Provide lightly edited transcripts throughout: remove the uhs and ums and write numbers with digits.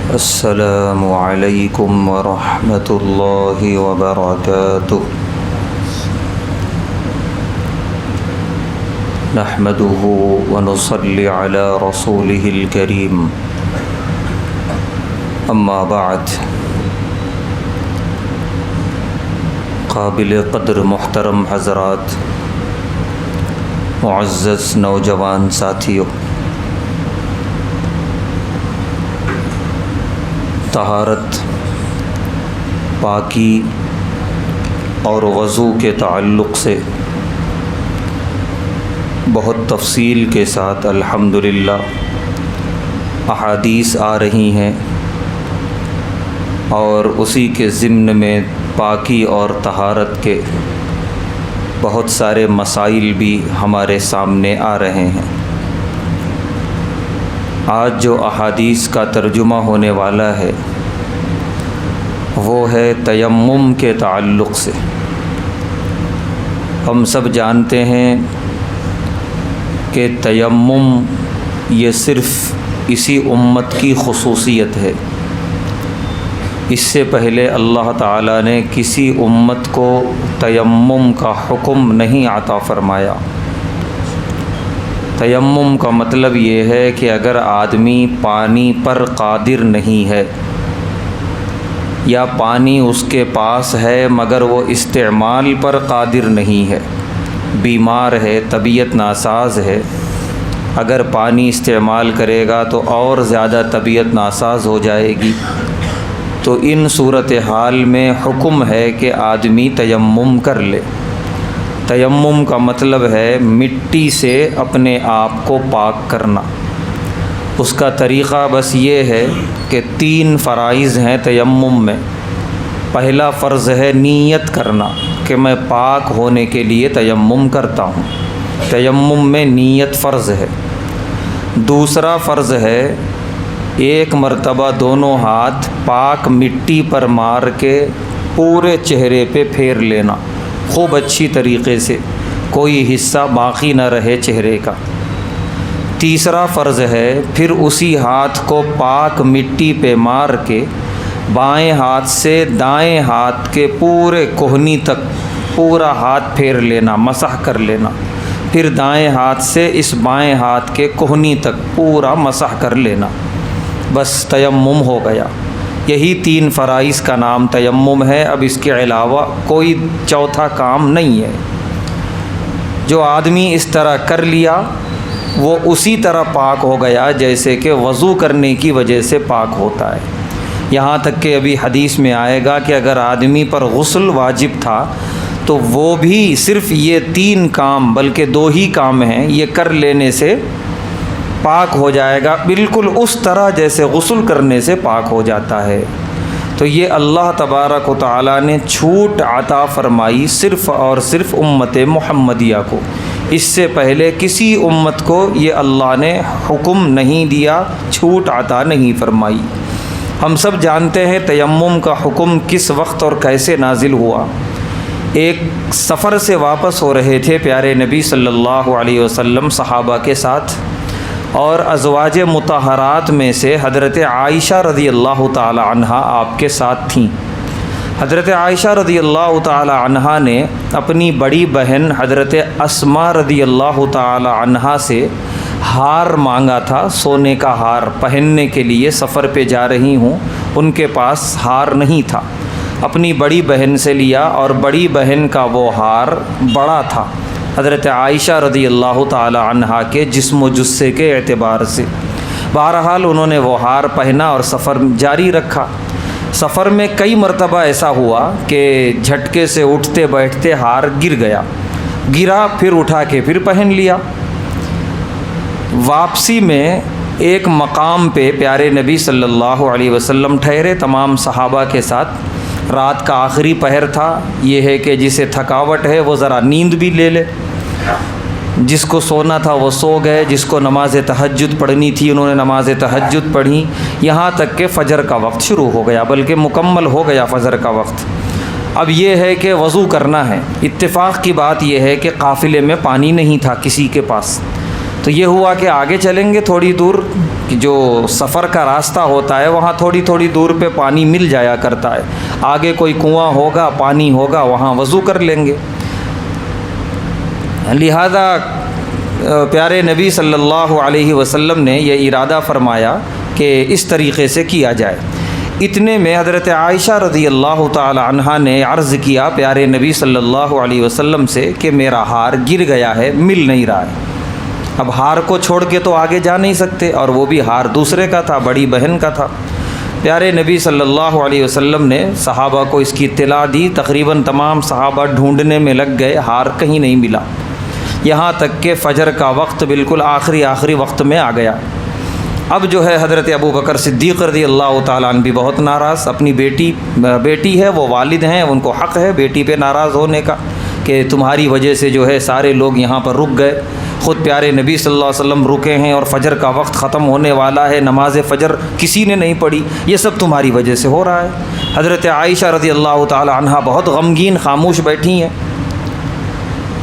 السلام علیکم ورحمۃ اللہ وبرکاتہ۔ نحمده ونصلی علی رسوله الکریم، اما بعد۔ قابل قدر محترم حضرات، معزز نوجوان ساتھیوں، طہارت، پاکی اور وضو کے تعلق سے بہت تفصیل کے ساتھ الحمدللہ احادیث آ رہی ہیں، اور اسی کے ضمن میں پاکی اور طہارت کے بہت سارے مسائل بھی ہمارے سامنے آ رہے ہیں۔ آج جو احادیث کا ترجمہ ہونے والا ہے وہ ہے تیمم کے تعلق سے۔ ہم سب جانتے ہیں کہ تیمم یہ صرف اسی امت کی خصوصیت ہے۔ اس سے پہلے اللہ تعالیٰ نے کسی امت کو تیمم کا حکم نہیں عطا فرمایا۔ تیمم کا مطلب یہ ہے کہ اگر آدمی پانی پر قادر نہیں ہے، یا پانی اس کے پاس ہے مگر وہ استعمال پر قادر نہیں ہے، بیمار ہے، طبیعت ناساز ہے، اگر پانی استعمال کرے گا تو اور زیادہ طبیعت ناساز ہو جائے گی، تو ان صورتحال میں حکم ہے کہ آدمی تیمم کر لے۔ تیمم کا مطلب ہے مٹی سے اپنے آپ کو پاک کرنا۔ اس کا طریقہ بس یہ ہے کہ 3 فرائض ہیں تیمم میں۔ پہلا فرض ہے نیت کرنا کہ میں پاک ہونے کے لیے تیمم کرتا ہوں، تیمم میں نیت فرض ہے۔ دوسرا فرض ہے ایک مرتبہ دونوں ہاتھ پاک مٹی پر مار کے پورے چہرے پہ پھیر لینا، خوب اچھی طریقے سے، کوئی حصہ باقی نہ رہے چہرے کا۔ تیسرا فرض ہے پھر اسی ہاتھ کو پاک مٹی پہ مار کے بائیں ہاتھ سے دائیں ہاتھ کے پورے کوہنی تک پورا ہاتھ پھیر لینا، مسح کر لینا، پھر دائیں ہاتھ سے اس بائیں ہاتھ کے کوہنی تک پورا مسح کر لینا، بس تیمم ہو گیا۔ یہی 3 فرائض کا نام تیمم ہے۔ اب اس کے علاوہ کوئی چوتھا کام نہیں ہے۔ جو آدمی اس طرح کر لیا وہ اسی طرح پاک ہو گیا جیسے کہ وضو کرنے کی وجہ سے پاک ہوتا ہے۔ یہاں تک کہ ابھی حدیث میں آئے گا کہ اگر آدمی پر غسل واجب تھا تو وہ بھی صرف یہ 3 کام بلکہ 2 ہی کام ہیں، یہ کر لینے سے پاک ہو جائے گا، بالکل اس طرح جیسے غسل کرنے سے پاک ہو جاتا ہے۔ تو یہ اللہ تبارک و تعالیٰ نے چھوٹ عطا فرمائی صرف اور صرف امت محمدیہ کو۔ اس سے پہلے کسی امت کو یہ اللہ نے حکم نہیں دیا، چھوٹ عطا نہیں فرمائی۔ ہم سب جانتے ہیں تیمم کا حکم کس وقت اور کیسے نازل ہوا۔ ایک سفر سے واپس ہو رہے تھے پیارے نبی صلی اللہ علیہ وسلم صحابہ کے ساتھ، اور ازواج مطہرات میں سے حضرت عائشہ رضی اللہ تعالی عنہا آپ کے ساتھ تھیں۔ حضرت عائشہ رضی اللہ تعالی عنہا نے اپنی بڑی بہن حضرت اسماء رضی اللہ تعالی عنہا سے ہار مانگا تھا، سونے کا ہار پہننے کے لیے، سفر پہ جا رہی ہوں، ان کے پاس ہار نہیں تھا، اپنی بڑی بہن سے لیا، اور بڑی بہن کا وہ ہار بڑا تھا حضرت عائشہ رضی اللہ تعالی عنہا کے جسم و جثے کے اعتبار سے۔ بہرحال انہوں نے وہ ہار پہنا اور سفر جاری رکھا۔ سفر میں کئی مرتبہ ایسا ہوا کہ جھٹکے سے اٹھتے بیٹھتے ہار گرا، پھر اٹھا کے پھر پہن لیا۔ واپسی میں ایک مقام پہ پیارے نبی صلی اللہ علیہ وسلم ٹھہرے تمام صحابہ کے ساتھ۔ رات کا آخری پہر تھا، یہ ہے کہ جسے تھکاوٹ ہے وہ ذرا نیند بھی لے لے، جس کو سونا تھا وہ سو گئے، جس کو نماز تہجد پڑھنی تھی انہوں نے نماز تہجد پڑھی، یہاں تک کہ فجر کا وقت شروع ہو گیا، بلکہ مکمل ہو گیا فجر کا وقت۔ اب یہ ہے کہ وضو کرنا ہے۔ اتفاق کی بات یہ ہے کہ قافلے میں پانی نہیں تھا کسی کے پاس، تو یہ ہوا کہ آگے چلیں گے تھوڑی دور، جو سفر کا راستہ ہوتا ہے وہاں تھوڑی تھوڑی دور پہ پانی مل جایا کرتا ہے، آگے کوئی کنواں ہوگا، پانی ہوگا، وہاں وضو کر لیں گے۔ لہذا پیارے نبی صلی اللہ علیہ وسلم نے یہ ارادہ فرمایا کہ اس طریقے سے کیا جائے۔ اتنے میں حضرت عائشہ رضی اللہ تعالی عنہا نے عرض کیا پیارے نبی صلی اللہ علیہ وسلم سے کہ میرا ہار گر گیا ہے، مل نہیں رہا ہے۔ اب ہار کو چھوڑ کے تو آگے جا نہیں سکتے، اور وہ بھی ہار دوسرے کا تھا، بڑی بہن کا تھا۔ پیارے نبی صلی اللہ علیہ وسلم نے صحابہ کو اس کی اطلاع دی، تقریباً تمام صحابہ ڈھونڈنے میں لگ گئے، ہار کہیں نہیں ملا، یہاں تک کہ فجر کا وقت بالکل آخری وقت میں آ گیا۔ اب جو ہے حضرت ابو بکر صدیق رضی اللہ تعالیٰ عنہ بھی بہت ناراض، اپنی بیٹی ہے، وہ والد ہیں، ان کو حق ہے بیٹی پہ ناراض ہونے کا کہ تمہاری وجہ سے جو ہے سارے لوگ یہاں پر رک گئے، خود پیارے نبی صلی اللہ علیہ وسلم رکے ہیں اور فجر کا وقت ختم ہونے والا ہے، نماز فجر کسی نے نہیں پڑھی، یہ سب تمہاری وجہ سے ہو رہا ہے۔ حضرت عائشہ رضی اللہ تعالی عنہا بہت غمگین خاموش بیٹھی ہیں۔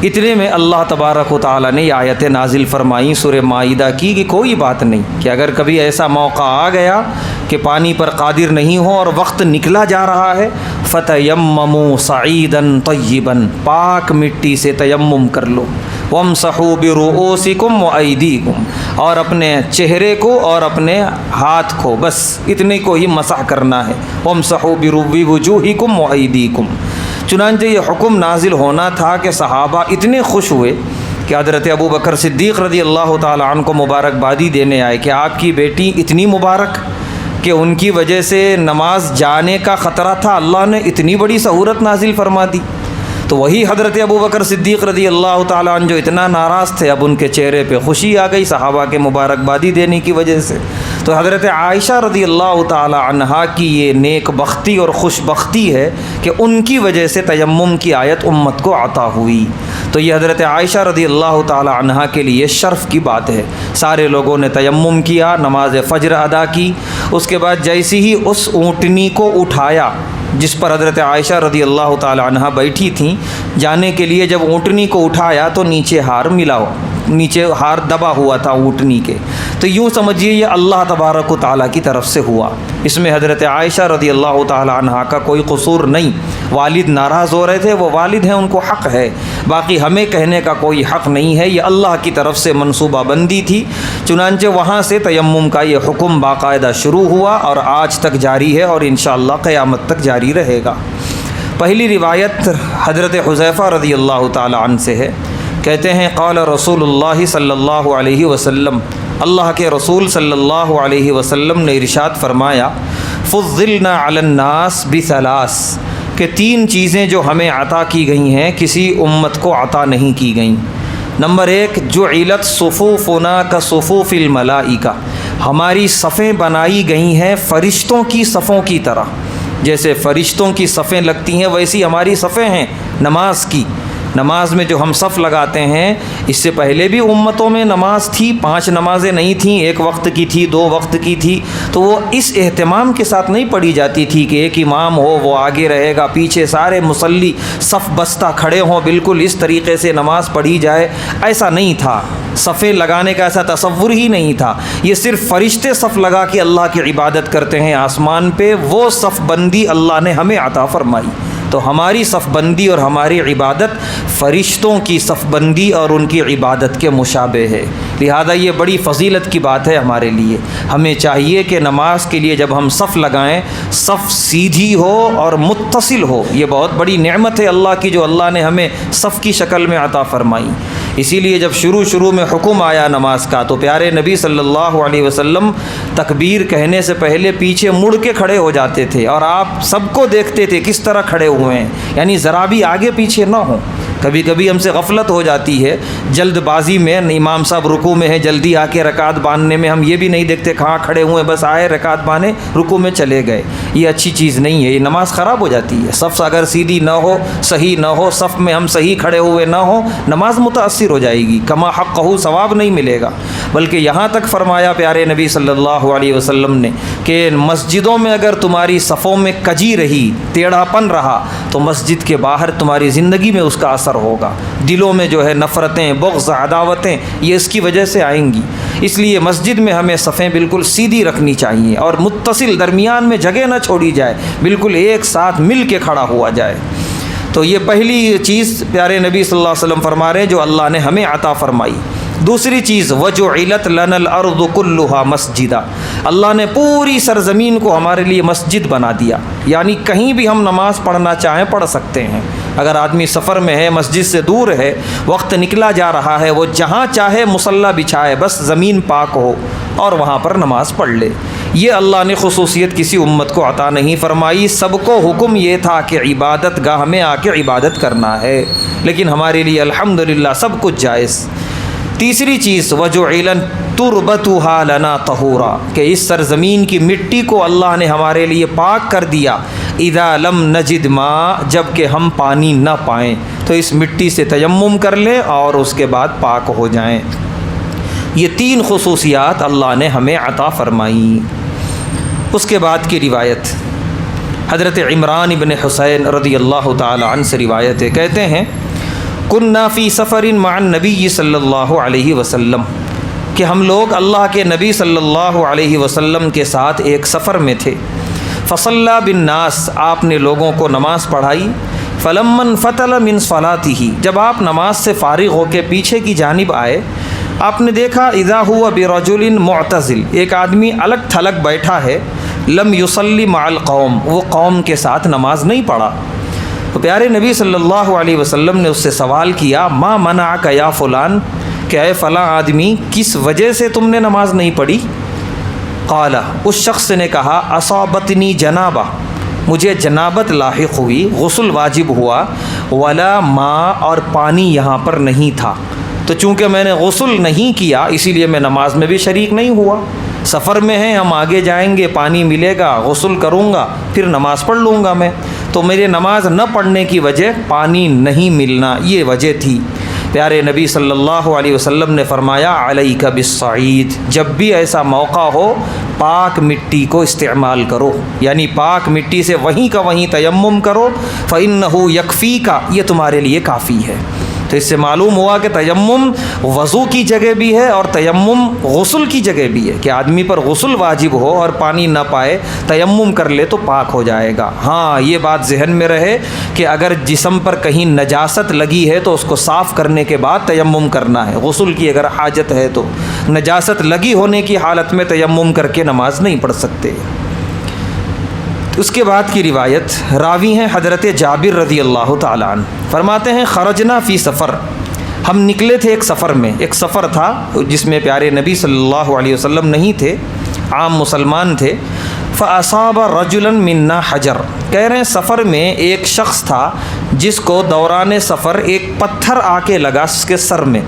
اتنے میں اللہ تبارک و تعالیٰ نے یہ آیت نازل فرمائی سورہ مائدہ کی کہ کوئی بات نہیں کہ اگر کبھی ایسا موقع آ گیا کہ پانی پر قادر نہیں ہو اور وقت نکلا جا رہا ہے، فَتَيَمَّمُوا صَعِيدًا طَيِّبًا، پاک مٹی سے تیمم کر لو، وَامْسَحُوا بِرُؤُوسِكُمْ وَأَيْدِيكُمْ، اور اپنے چہرے کو اور اپنے ہاتھ کو، بس اتنے کو ہی مسح کرنا ہے، وَامْسَحُوا بِوُجُوهِكُمْ وَأَيْدِيكُمْ۔ چنانچہ یہ حکم نازل ہونا تھا کہ صحابہ اتنے خوش ہوئے کہ حضرت ابو بکر صدیق رضی اللہ تعالیٰ عنہ کو مبارکبادی دینے آئے کہ آپ کی بیٹی اتنی مبارک کہ ان کی وجہ سے نماز جانے کا خطرہ تھا، اللہ نے اتنی بڑی سہولت نازل فرما دی۔ تو وہی حضرت ابو بکر صدیق رضی اللہ تعالیٰ عنہ جو اتنا ناراض تھے، اب ان کے چہرے پہ خوشی آ گئی صحابہ کے مبارکبادی دینے کی وجہ سے۔ تو حضرت عائشہ رضی اللہ تعالی عنہا کی یہ نیک بختی اور خوش بختی ہے کہ ان کی وجہ سے تیمم کی آیت امت کو عطا ہوئی۔ تو یہ حضرت عائشہ رضی اللہ تعالی عنہا کے لیے شرف کی بات ہے۔ سارے لوگوں نے تیمم کیا، نماز فجر ادا کی، اس کے بعد جیسی ہی اس اونٹنی کو اٹھایا جس پر حضرت عائشہ رضی اللہ تعالی عنہا بیٹھی تھیں، جانے کے لیے جب اونٹنی کو اٹھایا تو نیچے ہار ملا ہوا، نیچے ہار دبا ہوا تھا اونٹنی کے۔ تو یوں سمجھیے یہ اللہ تبارک و تعالیٰ کی طرف سے ہوا، اس میں حضرت عائشہ رضی اللہ تعالی عنہا کا کوئی قصور نہیں۔ والد ناراض ہو رہے تھے، وہ والد ہیں، ان کو حق ہے، باقی ہمیں کہنے کا کوئی حق نہیں ہے، یہ اللہ کی طرف سے منصوبہ بندی تھی۔ چنانچہ وہاں سے تیمم کا یہ حکم باقاعدہ شروع ہوا اور آج تک جاری ہے اور انشاءاللہ قیامت تک جاری رہے گا۔ پہلی روایت حضرت حذیفہ رضی اللہ تعالی عنہ سے ہے، کہتے ہیں قال رسول اللہ صلی اللہ علیہ وسلم، اللہ کے رسول صلی اللہ علیہ وسلم نے ارشاد فرمایا، فضلنا علی الناس بثلاث، کہ تین چیزیں جو ہمیں عطا کی گئی ہیں کسی امت کو عطا نہیں کی گئیں۔ نمبر ایک، جعلت صفوفنا کصفوف الملائکہ، ہماری صفیں بنائی گئی ہیں فرشتوں کی صفوں کی طرح، جیسے فرشتوں کی صفیں لگتی ہیں ویسی ہماری صفیں ہیں نماز کی۔ نماز میں جو ہم صف لگاتے ہیں، اس سے پہلے بھی امتوں میں نماز تھی، 5 نمازیں نہیں تھیں، 1 وقت کی تھی، 2 وقت کی تھی، تو وہ اس اہتمام کے ساتھ نہیں پڑھی جاتی تھی کہ ایک امام ہو وہ آگے رہے گا، پیچھے سارے مصلی صف بستہ کھڑے ہوں، بالکل اس طریقے سے نماز پڑھی جائے، ایسا نہیں تھا۔ صفیں لگانے کا ایسا تصور ہی نہیں تھا، یہ صرف فرشتے صف لگا کے اللہ کی عبادت کرتے ہیں آسمان پہ، وہ صف بندی اللہ نے ہمیں عطا فرمائی۔ تو ہماری صف بندی اور ہماری عبادت فرشتوں کی صف بندی اور ان کی عبادت کے مشابہ ہے، لہذا یہ بڑی فضیلت کی بات ہے ہمارے لیے۔ ہمیں چاہیے کہ نماز کے لیے جب ہم صف لگائیں، صف سیدھی ہو اور متصل ہو، یہ بہت بڑی نعمت ہے اللہ کی جو اللہ نے ہمیں صف کی شکل میں عطا فرمائی۔ اسی لیے جب شروع میں حکم آیا نماز کا تو پیارے نبی صلی اللہ علیہ وسلم تکبیر کہنے سے پہلے پیچھے مڑ کے کھڑے ہو جاتے تھے اور آپ سب کو دیکھتے تھے کس طرح کھڑے ہوئے ہیں، یعنی ذرا بھی آگے پیچھے نہ ہوں۔ کبھی کبھی ہم سے غفلت ہو جاتی ہے، جلد بازی میں امام صاحب رکوع میں ہے، جلدی آ کے رکعت باندھنے میں ہم یہ بھی نہیں دیکھتے کہاں کھڑے ہوئے، بس آئے رکعت باندھے رکوع میں چلے گئے، یہ اچھی چیز نہیں ہے، یہ نماز خراب ہو جاتی ہے۔ صف اگر سیدھی نہ ہو، صحیح نہ ہو، صف میں ہم صحیح کھڑے ہوئے نہ ہوں، نماز متاثر ہو جائے گی، کما حقہ ثواب نہیں ملے گا۔ بلکہ یہاں تک فرمایا پیارے نبی صلی اللہ علیہ وسلم نے کہ مسجدوں میں اگر تمہاری صفوں میں کجی رہی، ٹیڑھا پن رہا، تو مسجد کے باہر تمہاری زندگی میں اس کا اثر ہوگا. دلوں میں جو ہے نفرتیں، بغض، عداوتیں یہ اس کی وجہ سے آئیں گی. اس لیے مسجد میں ہمیں صفیں بالکل سیدھی رکھنی چاہیے اور متصل، درمیان میں جگہ نہ چھوڑی جائے، بالکل ایک ساتھ مل کے کھڑا ہوا جائے. تو یہ پہلی چیز پیارے نبی صلی اللہ علیہ وسلم فرما رہے ہیں جو اللہ نے ہمیں عطا فرمائی. دوسری چیز وَجُعِلَتْ لَنَا الْأَرْضُ كُلُّهَا مَسْجِدًا، اللہ نے پوری سرزمین کو ہمارے لیے مسجد بنا دیا. یعنی کہیں بھی ہم نماز پڑھنا چاہیں پڑھ سکتے ہیں. اگر آدمی سفر میں ہے، مسجد سے دور ہے، وقت نکلا جا رہا ہے، وہ جہاں چاہے مصلی بچھائے، بس زمین پاک ہو اور وہاں پر نماز پڑھ لے. یہ اللہ نے خصوصیت کسی امت کو عطا نہیں فرمائی. سب کو حکم یہ تھا کہ عبادت گاہ میں آ کے عبادت کرنا ہے، لیکن ہمارے لیے الحمدللہ سب کچھ جائز. تیسری چیز وَجُعِلَتْ تُرْبَتُهَا لَنَا طَهُورًا، کہ اس سرزمین کی مٹی کو اللہ نے ہمارے لیے پاک کر دیا. اِذَا لَمْ نَجِدْ مَاءً، جب کہ ہم پانی نہ پائیں تو اس مٹی سے تیمم کر لیں اور اس کے بعد پاک ہو جائیں. یہ تین خصوصیات اللہ نے ہمیں عطا فرمائی. اس کے بعد کی روایت حضرت عمران ابن حسین رضی اللہ تعالی عنہ سے روایت ہے. کہتے ہیں کننا فی سفر مع النبی صلی اللہ علیہ وسلم، کہ ہم لوگ اللہ کے نبی صلی اللہ علیہ وسلم کے ساتھ ایک سفر میں تھے. فصلی بالناس، آپ نے لوگوں کو نماز پڑھائی. فلما انفتل من صلاتہ، جب آپ نماز سے فارغ ہو کے پیچھے کی جانب آئے، آپ نے دیکھا اذا ہوا برجل معتزل، ایک آدمی الگ تھلگ بیٹھا ہے. لم یصلی مع القوم، وہ قوم کے ساتھ نماز نہیں پڑھا. تو پیارے نبی صلی اللہ علیہ وسلم نے اس سے سوال کیا ما منعک یا فلان، کہ اے فلاں آدمی کس وجہ سے تم نے نماز نہیں پڑھی؟ قال، اس شخص نے کہا اصابتنی جنابہ، مجھے جنابت لاحق ہوئی، غسل واجب ہوا، ولا ماء، اور پانی یہاں پر نہیں تھا. تو چونکہ میں نے غسل نہیں کیا اسی لیے میں نماز میں بھی شریک نہیں ہوا. سفر میں ہیں ہم، آگے جائیں گے، پانی ملے گا، غسل کروں گا، پھر نماز پڑھ لوں گا میں. تو میرے نماز نہ پڑھنے کی وجہ پانی نہیں ملنا، یہ وجہ تھی. پیارے نبی صلی اللہ علیہ وسلم نے فرمایا علیک بالصعید، جب بھی ایسا موقع ہو پاک مٹی کو استعمال کرو، یعنی پاک مٹی سے وہیں کا وہیں تیمم کرو. فإنہ یکفیک، یہ تمہارے لیے کافی ہے. تو اس سے معلوم ہوا کہ تیمم وضو کی جگہ بھی ہے اور تیمم غسل کی جگہ بھی ہے، کہ آدمی پر غسل واجب ہو اور پانی نہ پائے تیمم کر لے تو پاک ہو جائے گا. ہاں یہ بات ذہن میں رہے کہ اگر جسم پر کہیں نجاست لگی ہے تو اس کو صاف کرنے کے بعد تیمم کرنا ہے. غسل کی اگر حاجت ہے تو نجاست لگی ہونے کی حالت میں تیمم کر کے نماز نہیں پڑھ سکتے. اس کے بعد کی روایت راوی ہیں حضرت جابر رضی اللہ تعالیٰ عنہ، فرماتے ہیں خرجنا فی سفر، ہم نکلے تھے ایک سفر میں. ایک سفر تھا جس میں پیارے نبی صلی اللہ علیہ وسلم نہیں تھے، عام مسلمان تھے. فاصاب رجلا منا حجر، کہہ رہے ہیں سفر میں ایک شخص تھا جس کو دوران سفر ایک پتھر آ کے لگا اس کے سر میں.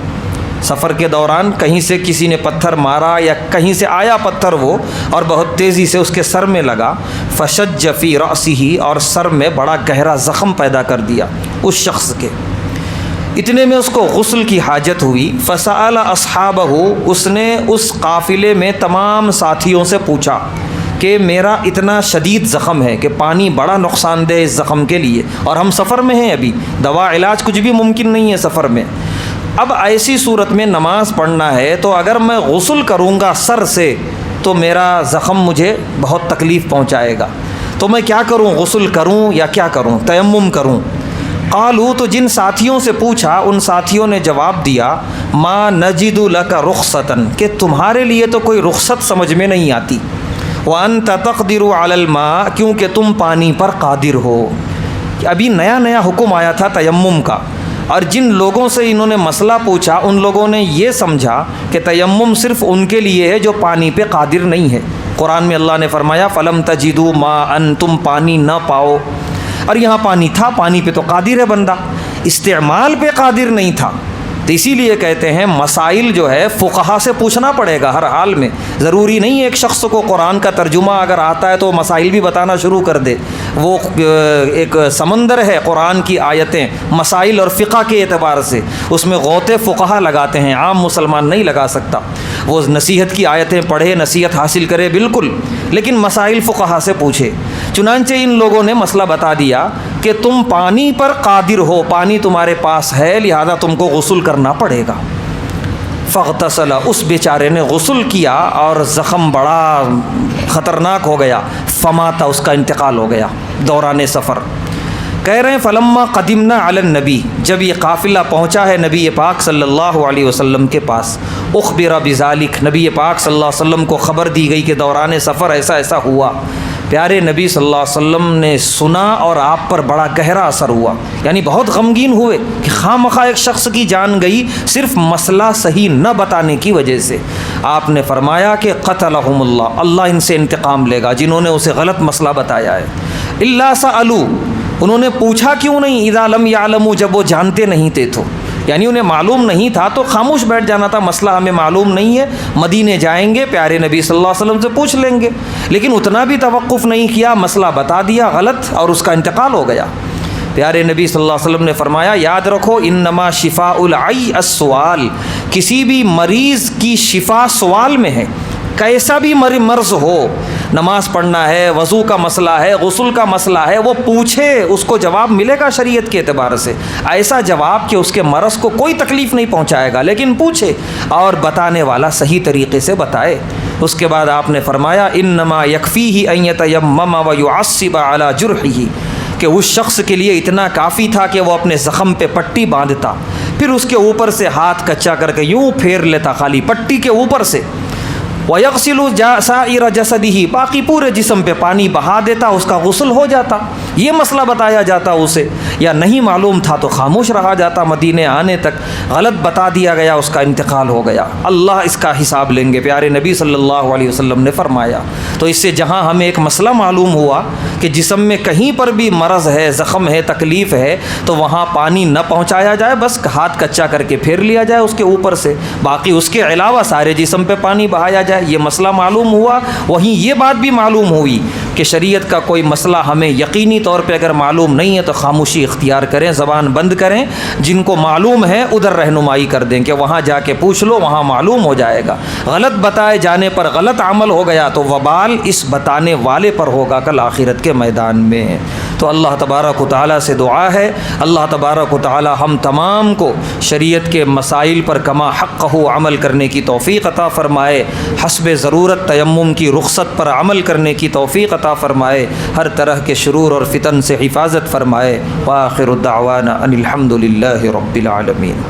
سفر کے دوران کہیں سے کسی نے پتھر مارا یا کہیں سے آیا پتھر وہ، اور بہت تیزی سے اس کے سر میں لگا. فشج فی رأسہ، اور سر میں بڑا گہرا زخم پیدا کر دیا اس شخص کے. اتنے میں اس کو غسل کی حاجت ہوئی. فسأل اصحابہ، اس نے اس قافلے میں تمام ساتھیوں سے پوچھا کہ میرا اتنا شدید زخم ہے کہ پانی بڑا نقصان دہ اس زخم کے لیے، اور ہم سفر میں ہیں، ابھی دوا علاج کچھ بھی ممکن نہیں ہے سفر میں. اب ایسی صورت میں نماز پڑھنا ہے تو اگر میں غسل کروں گا سر سے تو میرا زخم مجھے بہت تکلیف پہنچائے گا. تو میں کیا کروں، غسل کروں یا کیا کروں، تیمم کروں؟ قالوا، تو جن ساتھیوں سے پوچھا ان ساتھیوں نے جواب دیا ما نجد لک رخصتاً، کہ تمہارے لیے تو کوئی رخصت سمجھ میں نہیں آتی. وانت تقدر علی الماء، کیونکہ تم پانی پر قادر ہو. ابھی نیا نیا حکم آیا تھا تیمم کا، اور جن لوگوں سے انہوں نے مسئلہ پوچھا ان لوگوں نے یہ سمجھا کہ تیمم صرف ان کے لیے ہے جو پانی پہ قادر نہیں ہے. قرآن میں اللہ نے فرمایا فلم تجدوا ماء، تم پانی نہ پاؤ، اور یہاں پانی تھا، پانی پہ تو قادر ہے بندہ، استعمال پہ قادر نہیں تھا. تو اسی لیے کہتے ہیں مسائل جو ہے فقہا سے پوچھنا پڑے گا ہر حال میں. ضروری نہیں ایک شخص کو قرآن کا ترجمہ اگر آتا ہے تو مسائل بھی بتانا شروع کر دے. وہ ایک سمندر ہے قرآن کی آیتیں مسائل اور فقہ کے اعتبار سے، اس میں غوطے فقہا لگاتے ہیں، عام مسلمان نہیں لگا سکتا. وہ نصیحت کی آیتیں پڑھے، نصیحت حاصل کرے بالکل، لیکن مسائل فقہا سے پوچھے. چنانچہ ان لوگوں نے مسئلہ بتا دیا کہ کہ تم پانی پر قادر ہو، پانی تمہارے پاس ہے، لہذا تم کو غسل کرنا پڑے گا۔ فاغتسل، اس بیچارے نے غسل کیا اور زخم بڑا خطرناک ہو گیا، فمات، اس کا انتقال ہو گیا دوران سفر۔ کہہ رہے ہیں فلما قدمنا علی النبی، جب یہ قافلہ پہنچا ہے نبی پاک صلی اللہ علیہ وسلم کے پاس، اخبر بذالک، نبی پاک صلی اللہ علیہ وسلم کو خبر دی گئی کہ دوران سفر ایسا ایسا ہوا۔ پیارے نبی صلی اللہ علیہ وسلم نے سنا اور آپ پر بڑا گہرا اثر ہوا، یعنی بہت غمگین ہوئے کہ خواہ مخواہ ایک شخص کی جان گئی صرف مسئلہ صحیح نہ بتانے کی وجہ سے۔ آپ نے فرمایا کہ قتلہم اللہ، اللہ ان سے انتقام لے گا جنہوں نے اسے غلط مسئلہ بتایا ہے۔ الا سألوا، انہوں نے پوچھا کیوں نہیں، اذا لم یعلموا، جب وہ جانتے نہیں تھے تو، یعنی انہیں معلوم نہیں تھا تو خاموش بیٹھ جانا تھا، مسئلہ ہمیں معلوم نہیں ہے، مدینے جائیں گے پیارے نبی صلی اللہ علیہ وسلم سے پوچھ لیں گے، لیکن اتنا بھی توقف نہیں کیا، مسئلہ بتا دیا غلط اور اس کا انتقال ہو گیا۔ پیارے نبی صلی اللہ علیہ وسلم نے فرمایا یاد رکھو انما شفاء العی السؤال، کسی بھی مریض کی شفا سوال میں ہے، کیسا بھی مرض ہو، نماز پڑھنا ہے، وضو کا مسئلہ ہے، غسل کا مسئلہ ہے، وہ پوچھے، اس کو جواب ملے گا شریعت کے اعتبار سے، ایسا جواب کہ اس کے مرض کو کوئی تکلیف نہیں پہنچائے گا، لیکن پوچھے اور بتانے والا صحیح طریقے سے بتائے۔ اس کے بعد آپ نے فرمایا انما یکفیہ ان یتیمم ویعصب علی جرحہ، کہ اس شخص کے لیے اتنا کافی تھا کہ وہ اپنے زخم پہ پٹی باندھتا، پھر اس کے اوپر سے ہاتھ کچا کر کے یوں پھیر لیتا، خالی پٹی کے اوپر سے، وَيَغْسِلُ سَائِرَ جَسَدِهِ، باقی پورے جسم پہ پانی بہا دیتا، اس کا غسل ہو جاتا۔ یہ مسئلہ بتایا جاتا اسے، یا نہیں معلوم تھا تو خاموش رہا جاتا، مدینے آنے تک غلط بتا دیا گیا، اس کا انتقال ہو گیا، اللہ اس کا حساب لیں گے، پیارے نبی صلی اللہ علیہ وسلم نے فرمایا۔ تو اس سے جہاں ہمیں ایک مسئلہ معلوم ہوا کہ جسم میں کہیں پر بھی مرض ہے، زخم ہے، تکلیف ہے، تو وہاں پانی نہ پہنچایا جائے، بس ہاتھ کچا کر کے پھیر لیا جائے اس کے اوپر سے، باقی اس کے علاوہ سارے جسم پہ پانی بہایا جائے، یہ مسئلہ معلوم ہوا۔ وہیں یہ بات بھی معلوم ہوئی کہ شریعت کا کوئی مسئلہ ہمیں یقینی طور پہ اگر معلوم نہیں ہے تو خاموشی اختیار کریں، زبان بند کریں، جن کو معلوم ہے ادھر رہنمائی کر دیں کہ وہاں جا کے پوچھ لو، وہاں معلوم ہو جائے گا۔ غلط بتائے جانے پر غلط عمل ہو گیا تو وبال اس بتانے والے پر ہوگا کل آخرت کے میدان میں۔ تو اللہ تبارک و تعالیٰ سے دعا ہے، اللہ تبارک و تعالیٰ ہم تمام کو شریعت کے مسائل پر کما حقہ عمل کرنے کی توفیق عطا فرمائے، حسب ضرورت تیمم کی رخصت پر عمل کرنے کی توفیق عطا فرمائے، ہر طرح کے شرور اور فتن سے حفاظت فرمائے۔ وآخر دعوانا ان الحمد للہ رب العالمین۔